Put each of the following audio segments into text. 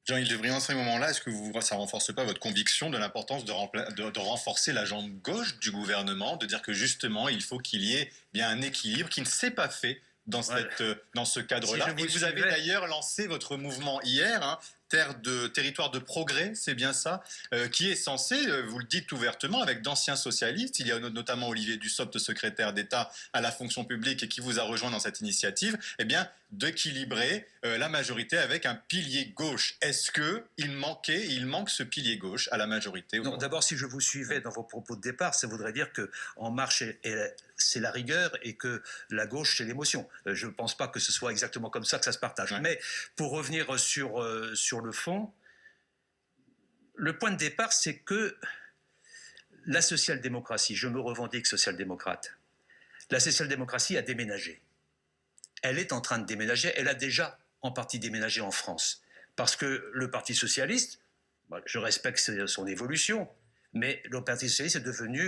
Jean-Yves Le Drian, à ce moment-là, est-ce que ça ne renforce pas votre conviction de l'importance de renforcer la jambe gauche du gouvernement, de dire que justement, il faut qu'il y ait bien un équilibre qui ne s'est pas fait dans, dans ce cadre-là. Si Et vous avez d'ailleurs lancé votre mouvement hier, hein, territoire de progrès, c'est bien ça, qui est censé, vous le dites ouvertement, avec d'anciens socialistes, il y a notamment Olivier Dussopt, secrétaire d'État à la fonction publique et qui vous a rejoint dans cette initiative, eh bien, d'équilibrer la majorité avec un pilier gauche. Est-ce qu'il manque ce pilier gauche à la majorité? Non, d'abord, si je vous suivais dans vos propos de départ, ça voudrait dire que En Marche c'est la rigueur et que la gauche c'est l'émotion. Je ne pense pas que ce soit exactement comme ça que ça se partage. Ouais. Mais pour revenir sur le fond, le point de départ, c'est que la social-démocratie, je me revendique social-démocrate, la social-démocratie a déménagé. Elle est en train de déménager, elle a déjà en partie déménagé en France. Parce que le Parti socialiste, je respecte son évolution, mais le Parti socialiste est devenu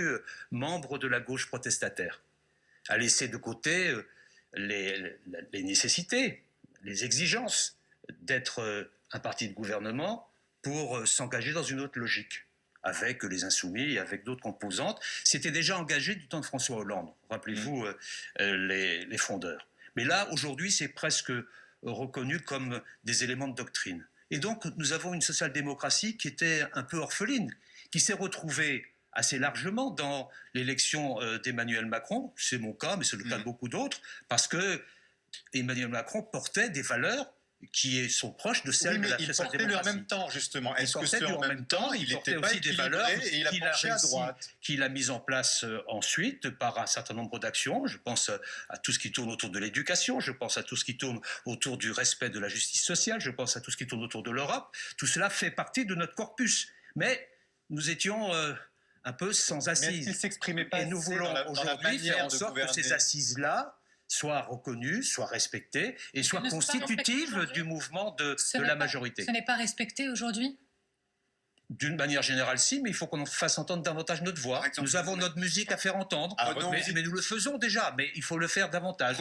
membre de la gauche protestataire, a laissé de côté les nécessités, les exigences d'être un parti de gouvernement pour s'engager dans une autre logique, avec les Insoumis, avec d'autres composantes. C'était déjà engagé du temps de François Hollande, rappelez-vous les fondeurs. Mais là, aujourd'hui, c'est presque reconnu comme des éléments de doctrine. Et donc, nous avons une social-démocratie qui était un peu orpheline, qui s'est retrouvée assez largement dans l'élection d'Emmanuel Macron. C'est mon cas, mais c'est le cas de beaucoup d'autres, parce que Emmanuel Macron portait des valeurs qui sont proches de celles de la social-démocratie. Il portait en même temps, justement. Est-ce que c'est en même temps, il portait n'était pas aussi des valeurs et il a penché à droite, qu'il a mis en place ensuite par un certain nombre d'actions. Je pense à tout ce qui tourne autour de l'éducation, je pense à tout ce qui tourne autour du respect de la justice sociale, je pense à tout ce qui tourne autour de l'Europe. Tout cela fait partie de notre corpus. Mais nous étions un peu sans assises. Et nous voulons aujourd'hui faire en sorte que ces assises-là soient reconnues, soient respectées et soient constitutives du mouvement de la majorité. Ce n'est pas respecté aujourd'hui ? D'une manière générale, si, mais il faut qu'on fasse entendre davantage notre voix. Nous avons notre musique à faire entendre, mais nous le faisons déjà, mais il faut le faire davantage.